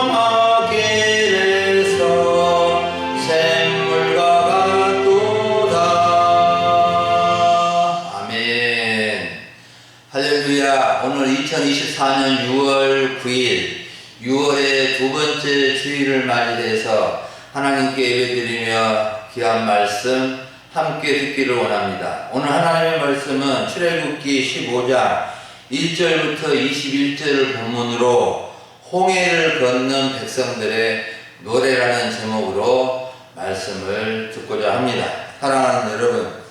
마길에서 샘물과 같도다. 아멘. 할렐루야. 오늘 2024년 6월 9일 6월의 두 번째 주일을 맞이해서 하나님께 예배드리며 귀한 말씀 함께 듣기를 원합니다. 오늘 하나님의 말씀은 출애굽기 15장 1절부터 21절을 본문으로 홍해를 걷는 백성들의 노래라는 제목으로 말씀을 듣고자 합니다. 사랑하는 여러분,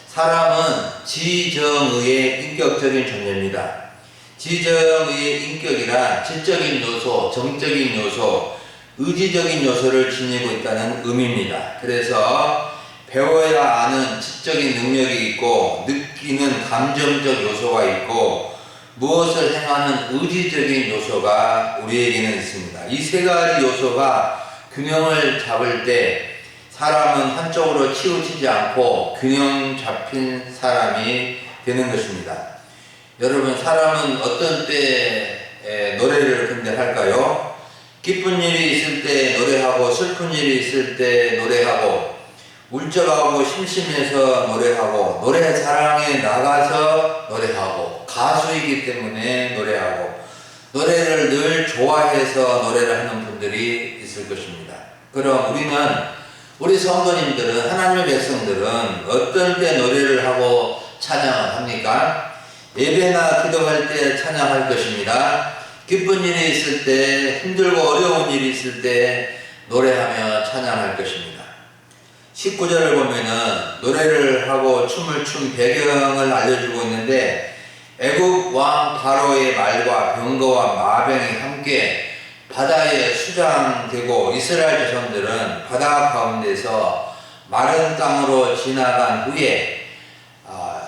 사람은 지정의의 인격적인 존재입니다. 지정의의 인격이란 지적인 요소, 정적인 요소, 의지적인 요소를 지니고 있다는 의미입니다. 그래서 배워야 아는 지적인 능력이 있고 느끼는 감정적 요소가 있고 무엇을 행하는 의지적인 요소가 우리에게는 있습니다. 이 세 가지 요소가 균형을 잡을 때 사람은 한쪽으로 치우치지 않고 균형 잡힌 사람이 되는 것입니다. 여러분, 사람은 어떤 때에 노래를 근데 할까요? 기쁜 일이 있을 때 노래하고 슬픈 일이 있을 때 노래하고 울적하고 심심해서 노래하고 노래자랑에 나가서 노래하고 가수이기 때문에 노래하고 노래를 늘 좋아해서 노래를 하는 분들이 있을 것입니다. 그럼 우리 성도님들은, 하나님의 백성들은 어떤 때 노래를 하고 찬양을 합니까? 예배나 기도할 때 찬양할 것입니다. 기쁜 일이 있을 때, 힘들고 어려운 일이 있을 때 노래하며 찬양할 것입니다. 19절을 보면은 노래를 하고 춤을 춘 배경을 알려주고 있는데, 애굽 왕 바로의 말과 병거와 마병이 함께 바다에 수장되고 이스라엘 자손들은 바다 가운데서 마른 땅으로 지나간 후에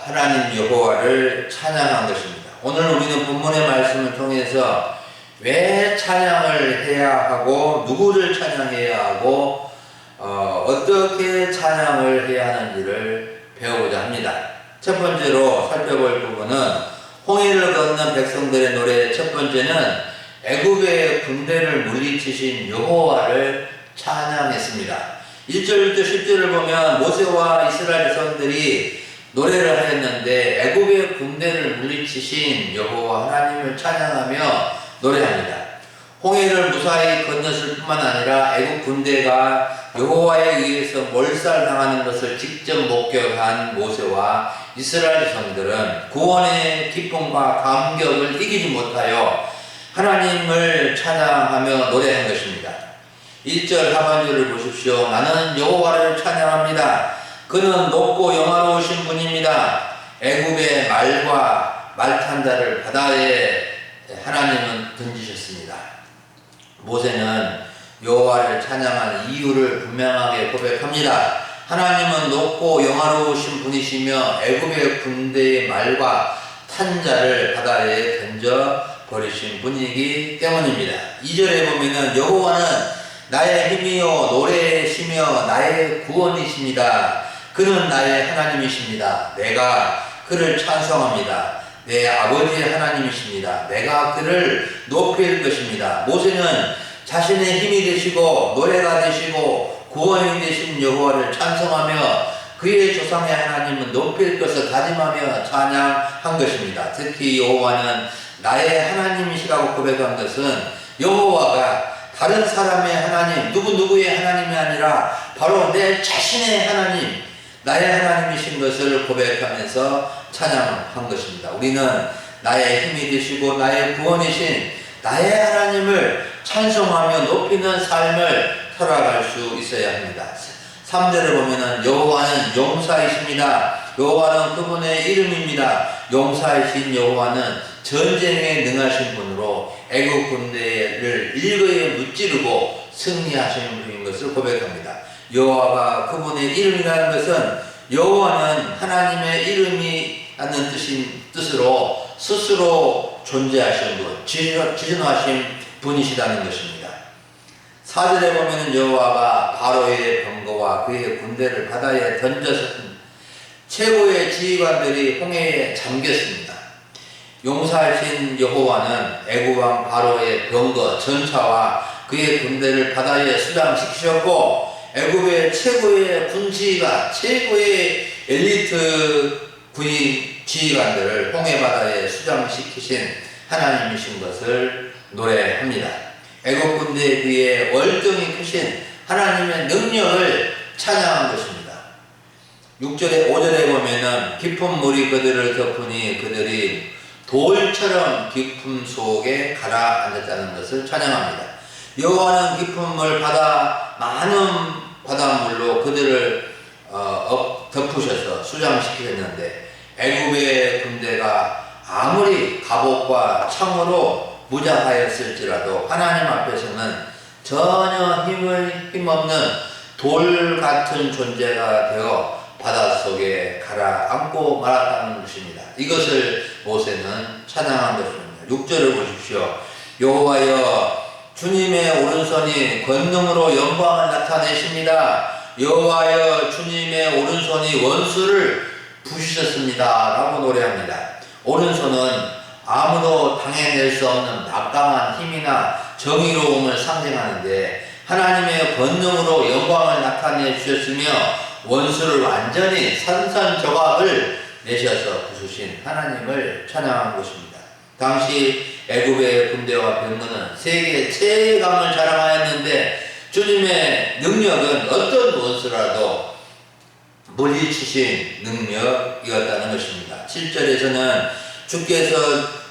하나님 여호와를 찬양한 것입니다. 오늘 우리는 본문의 말씀을 통해서 왜 찬양을 해야 하고 누구를 찬양해야 하고 어떻게 찬양을 해야 하는지를 배워보자 합니다. 첫 번째로 살펴볼 부분은 홍해를 걷는 백성들의 노래. 첫 번째는 애굽의 군대를 물리치신 여호와를 찬양했습니다. 1절부터 10절을 보면 모세와 이스라엘 자손들이 노래를 하였는데 애굽의 군대를 물리치신 여호와 하나님을 찬양하며 노래합니다. 홍해를 무사히 건넜을 뿐만 아니라 애굽 군대가 여호와에 의해서 몰살당하는 것을 직접 목격한 모세와 이스라엘 자손들은 구원의 기쁨과 감격을 이기지 못하여 하나님을 찬양하며 노래한 것입니다. 1절 하반절을 보십시오. 나는 여호와를 찬양합니다. 그는 높고 영화로우신 분입니다. 애굽의 말과 말탄 자를 바다에 하나님은 던지셨습니다. 모세는 여호와를 찬양한 이유를 분명하게 고백합니다. 하나님은 높고 영화로우신 분이시며 애굽의 군대의 말과 탄 자를 바다에 던져 버리신 분이기 때문입니다. 2절에 보면은 여호와는 나의 힘이요 노래의 시며 나의 구원이십니다. 그는 나의 하나님이십니다. 내가 그를 찬송합니다. 내 아버지의 하나님이십니다. 내가 그를 높일 것입니다. 모세는 자신의 힘이 되시고 노래가 되시고 구원이 되신 여호와를 찬송하며 그의 조상의 하나님은 높일 것을 다짐하며 찬양한 것입니다. 특히 여호와는 나의 하나님이시라고 고백한 것은 여호와가 다른 사람의 하나님, 누구의 하나님이 아니라 바로 내 자신의 하나님, 나의 하나님이신 것을 고백하면서 찬양한 것입니다. 우리는 나의 힘이 되시고 나의 구원이신 나의 하나님을 찬송하며 높이는 삶을 살아갈 수 있어야 합니다. 3절을 보면은 여호와는 용사이십니다. 여호와는 그분의 이름입니다. 용사이신 여호와는 전쟁에 능하신 분으로 애굽 군대를 일거에 무찌르고 승리하시는 분인 것을 고백합니다. 여호와가 그분의 이름이라는 것은 여호와는 하나님의 이름이라는 뜻으로 스스로 존재하신 분, 지존하신 분이시라는 것입니다. 4절에 보면 여호와가 바로의 병거와 그의 군대를 바다에 던져서 최고의 지휘관들이 홍해에 잠겼습니다. 용사하신 여호와는 애굽 왕 바로의 병거 전차와 그의 군대를 바다에 수장시키셨고 애굽의 최고의 군지휘관, 최고의 엘리트 군인 지휘관들을 홍해 바다에 수장시키신 하나님이신 것을 노래합니다. 애굽 군대에 비해 월등히 크신 하나님의 능력을 찬양한 것입니다. 6절에 5절에 보면은 깊은 물이 그들을 덮으니 그들이 돌처럼 깊음 속에 가라앉았다는 것을 찬양합니다. 여호와는 깊은 물 바다 많은 바닷물로 그들을 덮으셔서 수장시키셨는데 애굽의 군대가 아무리 갑옷과 창으로 무장하였을지라도 하나님 앞에서는 전혀 힘없는 돌 같은 존재가 되어 바닷속에 가라앉고 말았다는 것입니다. 이것을 모세는 찬양한 것입니다. 6절을 보십시오. 여호와여 주님의 오른손이 권능으로 영광을 나타내십니다. 여호와여 주님의 오른손이 원수를 부시셨습니다 라고 노래합니다. 오른손은 아무도 당해낼 수 없는 막강한 힘이나 정의로움을 상징하는데 하나님의 권능으로 영광을 나타내 주셨으며 원수를 완전히 산산조각을 내셔서 부수신 하나님을 찬양한 것입니다. 당시 애굽의 군대와 병거는 세계 최강을 자랑하였는데 주님의 능력은 어떤 원수라도 물리치신 능력이었다는 것입니다. 7절에서는 주께서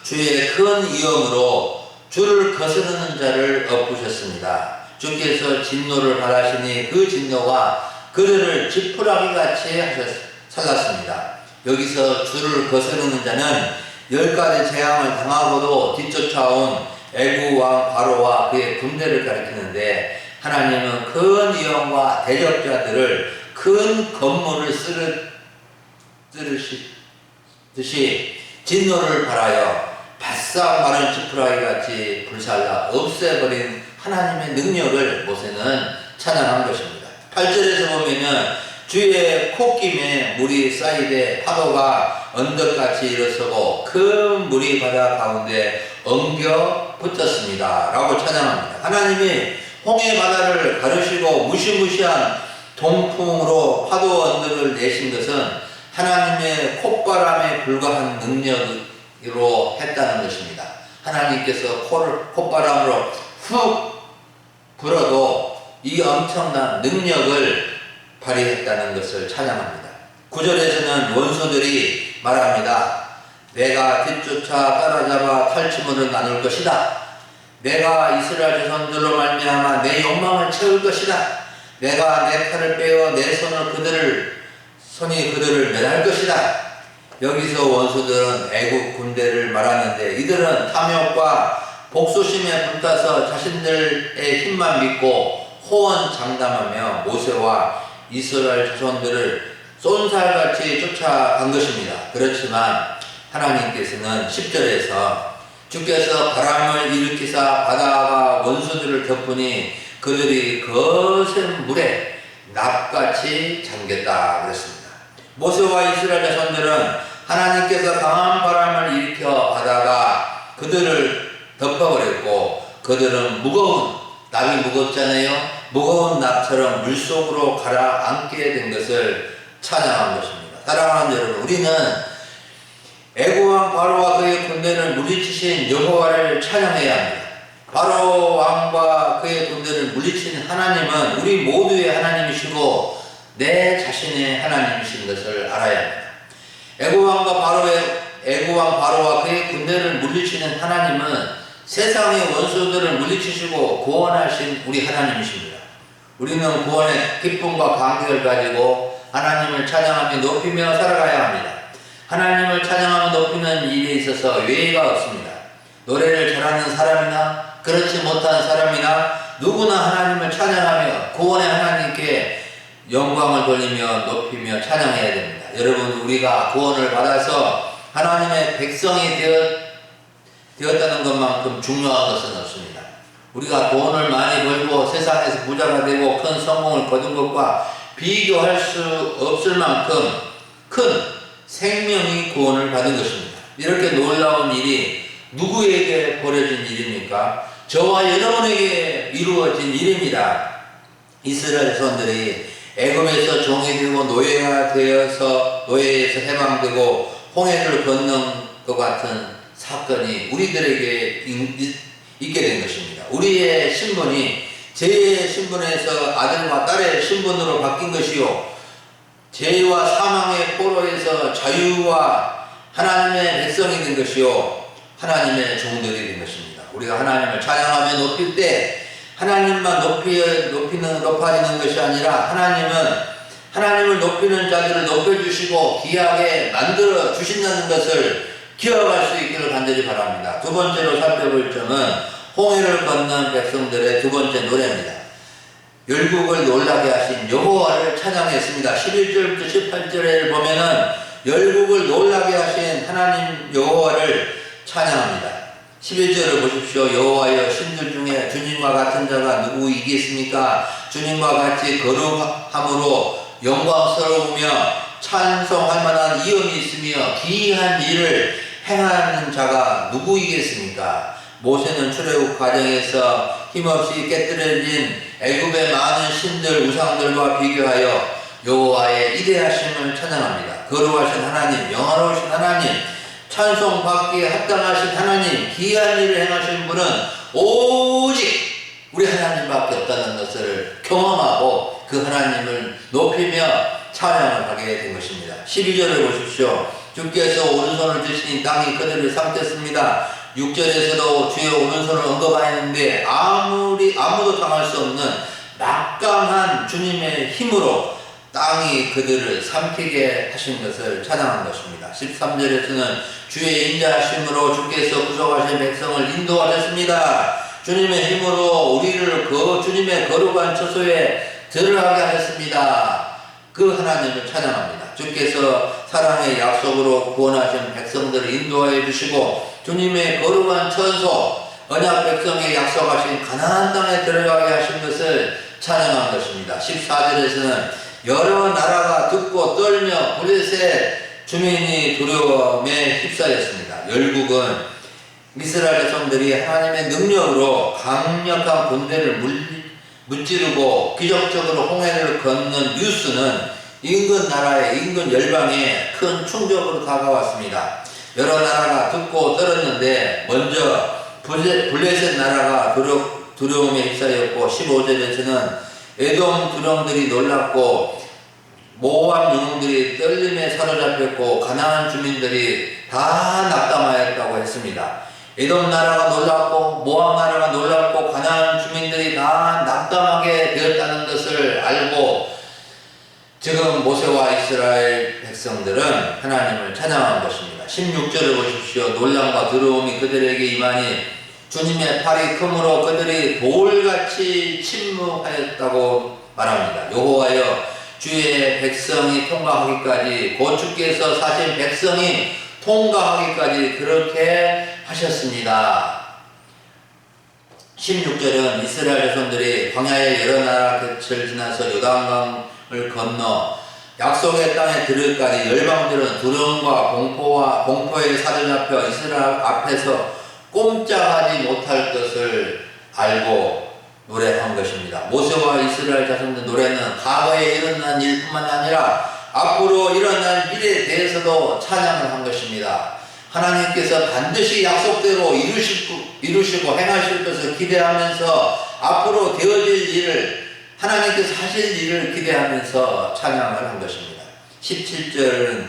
주의 큰 위엄으로 주를 거스르는 자를 엎으셨습니다. 주께서 진노를 발하시니 그 진노가 그들을 지푸라기같이 살랐습니다. 여기서 주를 거스르는 자는 10가지 재앙을 당하고도 뒤쫓아온 애굽 왕 바로와 그의 군대를 가리키는데 하나님은 큰 위엄과 대적자들을 큰 건물을 쓰르시듯이 진노를 발하여 바싹 마른 지푸라기같이 불살라 없애버린 하나님의 능력을 모세는 찬양한 것입니다. 8절에서 보면은 주의 콧김에 물이 쌓이되 파도가 언덕같이 일어서고 큰 물이 바다 가운데 엉겨 붙었습니다 라고 찬양합니다. 하나님이 홍해 바다를 가르시고 무시무시한 동풍으로 파도 언덕을 내신 것은 하나님의 콧바람에 불과한 능력으로 했다는 것입니다. 하나님께서 콧바람으로 훅 불어도 이 엄청난 능력을 발휘했다는 것을 찬양합니다. 9절에서는 원수들이 말합니다. 내가 뒤쫓아 따라잡아 탈취물을 나눌 것이다. 내가 이스라엘 자손들로 말미암아 내 욕망을 채울 것이다. 내가 내 칼을 빼어 내 손이 그들을 멸할 것이다. 여기서 원수들은 애국 군대를 말하는데 이들은 탐욕과 복수심에 불타서 자신들의 힘만 믿고 호언장담하며 모세와 이스라엘 자손들을 쏜살같이 쫓아간 것입니다. 그렇지만 하나님께서는 10절에서 주께서 바람을 일으키사 바다가 원수들을 덮으니 그들이 거센 물에 납같이 잠겼다 그랬습니다. 모세와 이스라엘 자손들은 하나님께서 강한 바람을 일으켜 바다가 그들을 덮어버렸고 그들은 납이 무겁잖아요. 무거운 납처럼 물속으로 가라앉게 된 것을 찬양한 것입니다. 사랑하는 여러분, 우리는 애굽 왕 바로와 그의 군대를 물리치신 여호와를 찬양해야 합니다. 바로 왕과 그의 군대를 물리친 하나님은 우리 모두의 하나님이시고 내 자신의 하나님이신 것을 알아야 합니다. 애굽 왕 바로와 그의 군대를 물리치는 하나님은 세상의 원수들을 물리치시고 구원하신 우리 하나님이십니다. 우리는 구원의 기쁨과 감격을 가지고 하나님을 찬양하며 높이며 살아가야 합니다. 하나님을 찬양하며 높이는 일에 있어서 외의가 없습니다. 노래를 잘하는 사람이나 그렇지 못한 사람이나 누구나 하나님을 찬양하며 구원의 하나님께 영광을 돌리며 높이며 찬양해야 됩니다. 여러분, 우리가 구원을 받아서 하나님의 백성이 되었다는 것만큼 중요한 것은 없습니다. 우리가 돈을 많이 벌고 세상에서 부자가 되고 큰 성공을 거둔 것과 비교할 수 없을 만큼 큰 생명이 구원을 받은 것입니다. 이렇게 놀라운 일이 누구에게 벌어진 일입니까? 저와 여러분에게 이루어진 일입니다. 이스라엘 자손들이 애굽에서 종이 되고 노예가 되어서 노예에서 해방되고 홍해를 건넌 것 같은 사건이 우리들에게 있게 된 것입니다. 우리의 신분이 죄의 신분에서 아들과 딸의 신분으로 바뀐 것이요, 죄와 사망의 포로에서 자유와 하나님의 백성이 된 것이요, 하나님의 종들이 된 것입니다. 우리가 하나님을 찬양하며 높일 때 하나님만 높아지는 것이 아니라 하나님을 높이는 자들을 높여주시고 귀하게 만들어 주신다는 것을 기억할 수 있기를 간절히 바랍니다. 두 번째로 살펴볼 점은 홍해를 건넌 백성들의 두 번째 노래입니다. 열국을 놀라게 하신 여호와를 찬양했습니다. 11절부터 18절에 보면은 열국을 놀라게 하신 하나님 여호와를 찬양합니다. 11절을 보십시오. 여호와여, 신들 중에 주님과 같은 자가 누구이겠습니까? 주님과 같이 거룩함으로 영광스러우며 찬송할 만한 이음이 있으며 기이한 일을 행하는 자가 누구이겠습니까? 모세는 출애굽 과정에서 힘없이 깨뜨려진 애굽의 많은 신들 우상들과 비교하여 여호와의 이대하심을 찬양합니다. 거룩하신 하나님, 영화로우신 하나님, 찬송받기에 합당하신 하나님, 기이한 일을 행하신 분은 오직 우리 하나님밖에 없다는 것을 경험하고 그 하나님을 높이며 찬양을 하게 된 것입니다. 12절을 보십시오. 주께서 오른손을 드시니 땅이 그들을 삼켰습니다. 6절에서도 주의 오른손을 언급하였는데 아무도 당할 수 없는 막강한 주님의 힘으로 땅이 그들을 삼키게 하신 것을 찬양한 것입니다. 13절에서는 주의 인자하심으로 주께서 구속하신 백성을 인도하셨습니다. 주님의 힘으로 우리를 주님의 거룩한 처소에 들어가게 하셨습니다. 그 하나님을 찬양합니다. 주께서 사랑의 약속으로 구원하신 백성들을 인도하여 주시고 주님의 거룩한 처소, 언약 백성에 약속하신 가나안 땅에 들어가게 하신 것을 찬양한 것입니다. 14절에서는 여러 나라가 듣고 떨며 블레셋 주민이 두려움에 휩싸였습니다. 열국은 이스라엘 자손들이 하나님의 능력으로 강력한 군대를 무찌르고 기적적으로 홍해를 건넌 뉴스는 인근 나라의 인근 열방에 큰 충격으로 다가왔습니다. 여러 나라가 듣고 떨었는데 먼저 블레셋 나라가 두려움에 휩싸였고, 15절에서는 에돔 두령들이 놀랐고 모압 영웅들이 떨림에 사로잡혔고 가나안 주민들이 다 낙담하였다고 했습니다. 에돔 나라가 놀랐고 모압 나라가 놀랐고 가나안 주민들이 다 낙담하게 되었다는 것을 알고 지금 모세와 이스라엘 백성들은 하나님을 찬양한 것입니다. 16절을 보십시오. 놀람과 두려움이 그들에게 임하니 주님의 팔이 크므로 그들이 돌같이 침묵하였다고 말합니다. 여호와여, 주의 백성이 통과하기까지, 곧 주께서 사신 백성이 통과하기까지 그렇게 하셨습니다. 16절은 이스라엘 자손들이 광야의 여러 나라 끝을 지나서 요단강을 건너 약속의 땅에 들을까지 열방들은 두려움과 공포에 사로잡혀 이스라엘 앞에서 꼼짝하지 못할 것을 알고 노래한 것입니다. 모세와 이스라엘 자손들 노래는 과거에 일어난 일뿐만 아니라 앞으로 일어날 일에 대해서도 찬양을 한 것입니다. 하나님께서 반드시 약속대로 이루시고 행하실 것을 기대하면서 앞으로 되어질 일을, 하나님께서 하실 일을 기대하면서 찬양을 한 것입니다. 17절은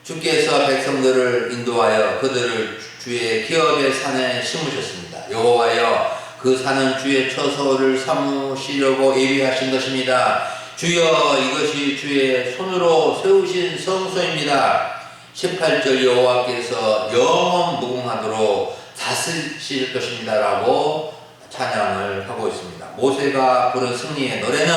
주께서 백성들을 인도하여 그들을 주의 기업의 산에 심으셨습니다. 여호와여, 그 산은 주의 처소를 삼으시려고 예비하신 것입니다. 주여, 이것이 주의 손으로 세우신 성소입니다. 18절 여호와께서 영원 무궁하도록 다스리실 것입니다 라고 찬양을 하고 있습니다. 모세가 부른 승리의 노래는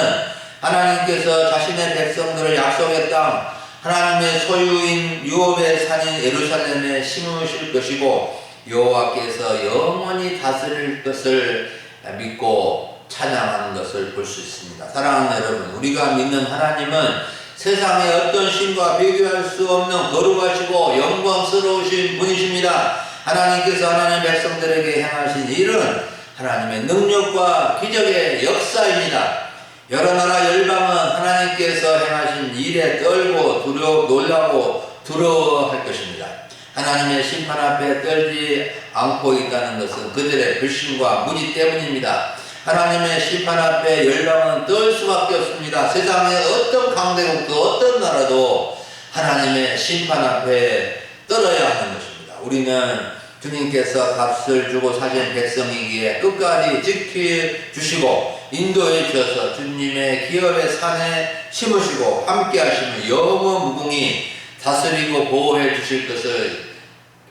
하나님께서 자신의 백성들을 약속의 땅, 하나님의 소유인 유업의 산인 예루살렘에 심으실 것이고 여호와께서 영원히 다스릴 것을 믿고 찬양하는 것을 볼 수 있습니다. 사랑하는 여러분, 우리가 믿는 하나님은 세상의 어떤 신과 비교할 수 없는 거룩하시고 영광스러우신 분이십니다. 하나님께서 하나님의 백성들에게 행하신 일은 하나님의 능력과 기적의 역사입니다. 여러 나라 열방은 하나님께서 행하신 일에 떨고 놀라고 두려워할 것입니다. 하나님의 심판 앞에 떨지 않고 있다는 것은 그들의 불신과 무지 때문입니다. 하나님의 심판 앞에 열방은 떨 수밖에 없습니다. 세상의 어떤 강대국도 어떤 나라도 하나님의 심판 앞에 떨어야 하는 것입니다. 우리는 주님께서 값을 주고 사신 백성이기에 끝까지 지켜주시고 인도해 주셔서 주님의 기업의 산에 심으시고 함께 하시며 영원 무궁히 다스리고 보호해 주실 것을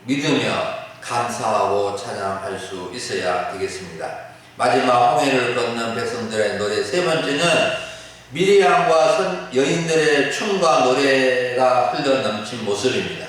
믿으며 감사하고 찬양할 수 있어야 되겠습니다. 마지막 홍해를 건넌 백성들의 노래 세 번째는 미리암과 여인들의 춤과 노래가 흘러넘친 모습입니다.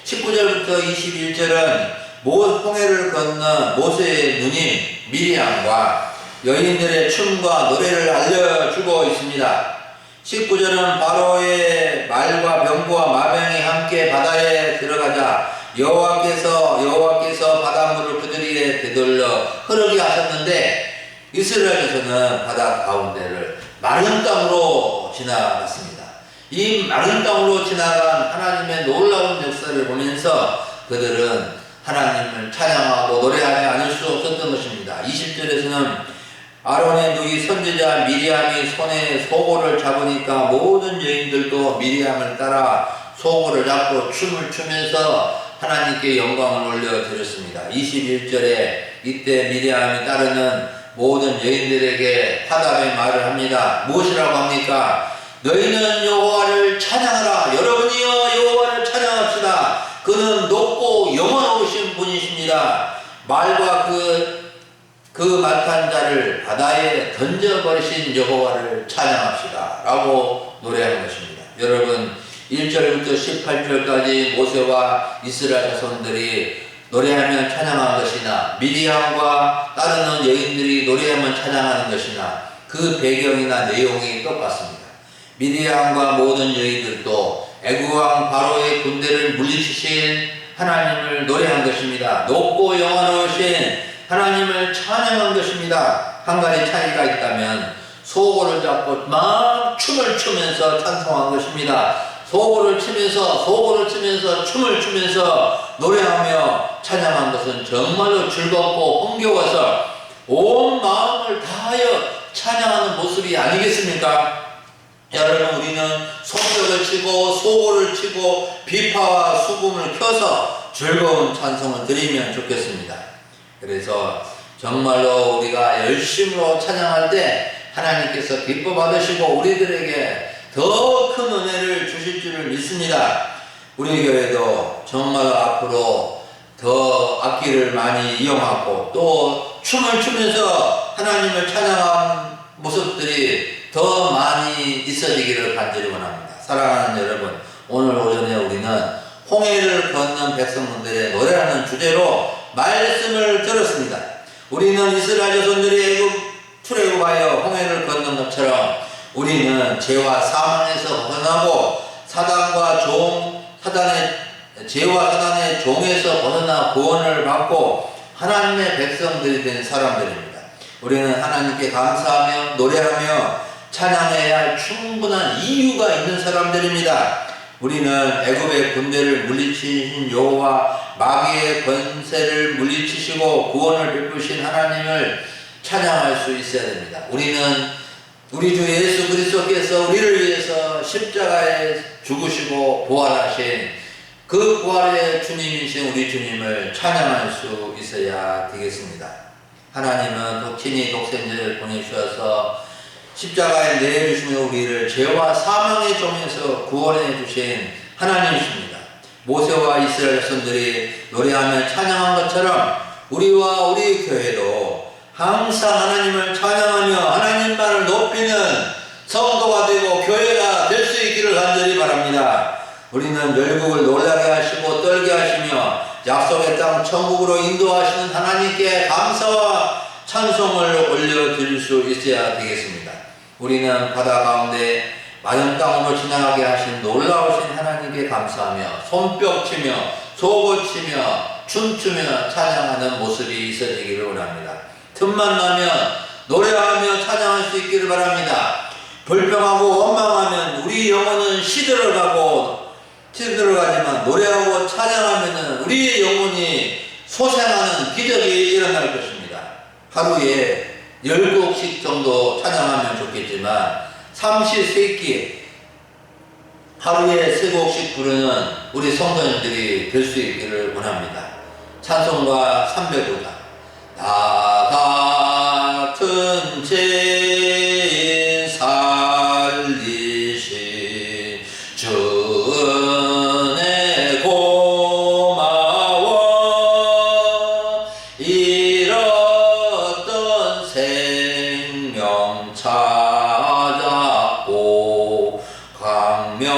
19절부터 21절은 홍해를 건넌 모세의 누님 미리암과 여인들의 춤과 노래를 알려주고 있습니다. 19절은 바로의 말과 병거와 마병이 함께 바다에 들어가자 여호와께서 바닷물을 그들에게 되돌려 흐르게 하셨는데 이스라엘에서는 바다 가운데를 마른 땅으로 지나갔습니다. 이 마른 땅으로 지나간 하나님의 놀라운 역사를 보면서 그들은 하나님을 찬양하고 노래하지 않을 수 없었던 것입니다. 20절에서는 아론의 누이 선지자 미리암이 손에 소고를 잡으니까 모든 여인들도 미리암을 따라 소고를 잡고 춤을 추면서 하나님께 영광을 올려드렸습니다. 21절에 이때 미리암이 따르는 모든 여인들에게 화답의 말을 합니다. 무엇이라고 합니까? 너희는 여호와를 찬양하라. 여러분이여 여호와를 찬양합시다. 그는 높고 영원하신 분이십니다. 말과 그 말탄 자를 바다에 던져버리신 여호와를 찬양합시다 라고 노래하는 것입니다. 여러분 1절부터 18절까지 모세와 이스라엘 자손들이 노래하면 찬양한 것이나 미리암과 따르는 여인들이 노래하면 찬양하는 것이나 그 배경이나 내용이 똑같습니다. 미리암과 모든 여인들도 애국왕 바로의 군대를 물리치신 하나님을 노래한 것입니다. 높고 영원하신 하나님을 찬양한 것입니다. 한 가지 차이가 있다면 소고를 잡고 막 춤을 추면서 찬송한 것입니다. 소고를 치면서 춤을 추면서 노래하며 찬양한 것은 정말로 즐겁고 흥겨워서 온 마음을 다하여 찬양하는 모습이 아니겠습니까? 여러분 우리는 손뼉을 치고 소고를 치고 비파와 수금을 켜서 즐거운 찬송을 드리면 좋겠습니다. 그래서 정말로 우리가 열심으로 찬양할 때 하나님께서 기뻐 받으시고 우리들에게 더 큰 은혜를 주실 줄을 믿습니다. 우리 교회도 정말 앞으로 더 악기를 많이 이용하고 또 춤을 추면서 하나님을 찬양한 모습들이 더 많이 있어지기를 간절히 원합니다. 사랑하는 여러분, 오늘 오전에 우리는 홍해를 건넌 백성들의 노래라는 주제로 말씀을 들었습니다. 우리는 이스라엘 자손들이 애굽 출애굽하여 홍해를 건넌 것처럼 우리는 죄와 사망에서 벗어나고 죄와 사단의 종에서 벗어나 구원을 받고 하나님의 백성들이 된 사람들입니다. 우리는 하나님께 감사하며 노래하며 찬양해야 할 충분한 이유가 있는 사람들입니다. 우리는 애굽의 군대를 물리치신 여호와 마귀의 권세를 물리치시고 구원을 베푸신 하나님을 찬양할 수 있어야 됩니다. 우리는 우리 주 예수 그리스도께서 우리를 위해서 십자가에 죽으시고 부활하신 그 부활의 주님이신 우리 주님을 찬양할 수 있어야 되겠습니다. 하나님은 독친히 독생자를 보내주셔서 십자가에 내주시며 우리를 죄와 사망의 종에서 구원해 주신 하나님이십니다. 모세와 이스라엘 자손들이 노래하며 찬양한 것처럼 우리와 우리 교회도 항상 하나님을 찬양하며 하나님만을 높이는 성도가 되고 교회가 될 수 있기를 간절히 바랍니다. 우리는 열국을 놀라게 하시고 떨게 하시며 약속의 땅 천국으로 인도하시는 하나님께 감사와 찬송을 올려드릴 수 있어야 되겠습니다. 우리는 바다 가운데 마른 땅으로 지나가게 하신 놀라우신 하나님께 감사하며 손뼉 치며 소고 치며 춤추며 찬양하는 모습이 있어지기를 원합니다. 틈만 나면 노래하며 찬양할 수 있기를 바랍니다. 불평하고 원망하면 우리 영혼은 시들어가지만 노래하고 찬양하면 우리의 영혼이 소생하는 기적이 일어날 것입니다. 하루에 10곡씩 정도 찬양하면 좋겠지만 삼시세끼 하루에 3곡씩 부르는 우리 성도님들이 될 수 있기를 원합니다. 찬송가 305장 나 같은 죄인 살리신 주 은혜 고마워 잃었던 생명 찾았고 광명을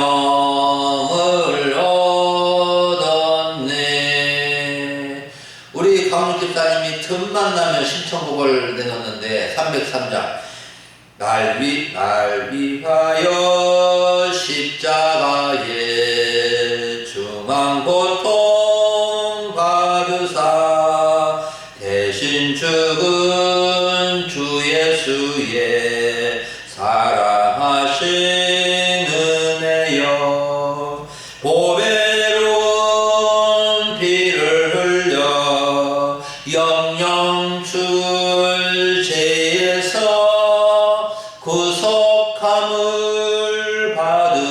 얻었네. 우리 강훈 집사님이 틈만 나면 신청곡을 내놓는데 303장 날 위하여 십자가에 중한 고통 받으사 대신 죽은 주 예수의 사랑하신 은혜여 보배로운 피를 흘려 영영 출제에서 구속함을 받은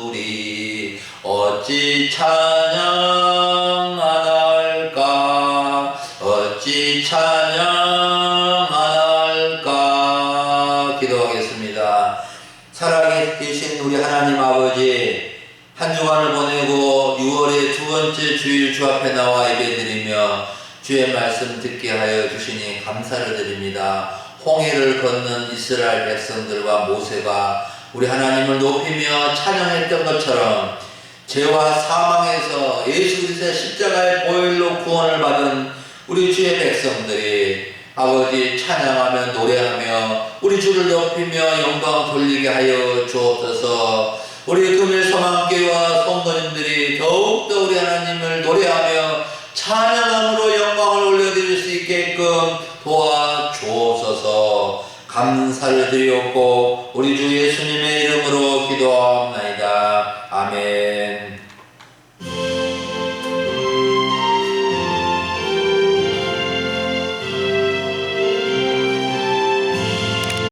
우리 어찌 찬양 안 할까 어찌 찬양 안 할까 기도하겠습니다. 살아계신 우리 하나님 아버지 한 주간을 보내고 6월의 두 번째 주일 주 앞에 나와 예배드리며 주의 말씀 듣게 하여 주시니 감사를 드립니다. 홍해를 건넌 이스라엘 백성들과 모세가 우리 하나님을 높이며 찬양했던 것처럼 죄와 사망에서 예수 그리스도의 십자가의 보혈로 구원을 받은 우리 주의 백성들이 아버지 찬양하며 노래하며 우리 주를 높이며 영광 돌리게 하여 주옵소서. 우리 금일소망교회와 성도님들이 더욱더 우리 하나님을 노래하며 찬양함으로 영광을 올려드릴 수 있게끔 도와주옵소서. 감사를 드리옵고 우리 주 예수님의 이름으로 기도하옵나이다. 아멘.